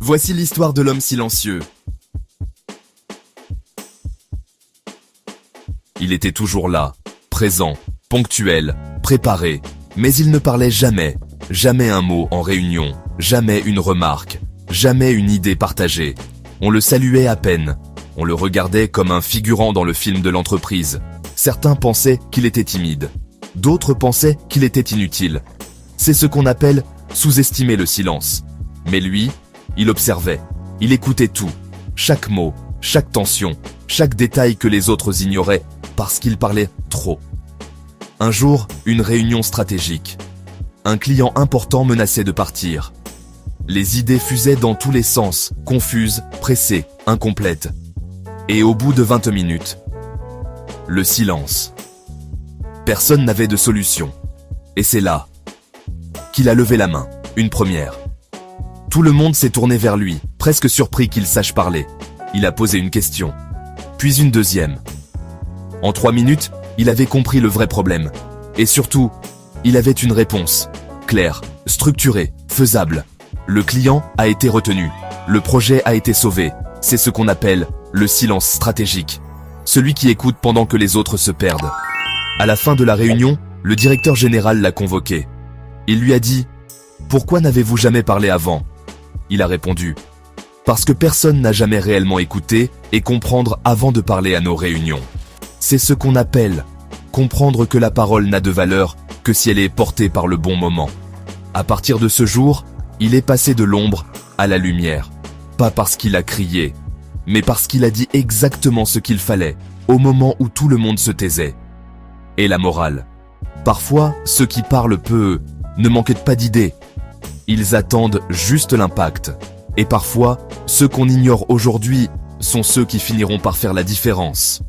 Voici l'histoire de l'homme silencieux. Il était toujours là, présent, ponctuel, préparé, mais il ne parlait jamais, jamais un mot en réunion, jamais une remarque, jamais une idée partagée. On le saluait à peine, on le regardait comme un figurant dans le film de l'entreprise. Certains pensaient qu'il était timide, d'autres pensaient qu'il était inutile. C'est ce qu'on appelle sous-estimer le silence. Mais lui, il observait, il écoutait tout, chaque mot, chaque tension, chaque détail que les autres ignoraient parce qu'il parlait trop. Un jour, une réunion stratégique. Un client important menaçait de partir. Les idées fusaient dans tous les sens, confuses, pressées, incomplètes. Et au bout de 20 minutes, le silence. Personne n'avait de solution. Et c'est là qu'il a levé la main, une première. Tout le monde s'est tourné vers lui, presque surpris qu'il sache parler. Il a posé une question, puis une deuxième. En 3 minutes, il avait compris le vrai problème. Et surtout, il avait une réponse, claire, structurée, faisable. Le client a été retenu, le projet a été sauvé. C'est ce qu'on appelle le silence stratégique. Celui qui écoute pendant que les autres se perdent. À la fin de la réunion, le directeur général l'a convoqué. Il lui a dit « Pourquoi n'avez-vous jamais parlé avant ?» Il a répondu « Parce que personne n'a jamais réellement écouté et comprendre avant de parler à nos réunions. » C'est ce qu'on appelle comprendre que la parole n'a de valeur que si elle est portée par le bon moment. À partir de ce jour, il est passé de l'ombre à la lumière. Pas parce qu'il a crié, mais parce qu'il a dit exactement ce qu'il fallait, au moment où tout le monde se taisait. Et la morale. Parfois, ceux qui parlent peu ne manquent pas d'idées. Ils attendent juste l'impact. Et parfois, ceux qu'on ignore aujourd'hui sont ceux qui finiront par faire la différence.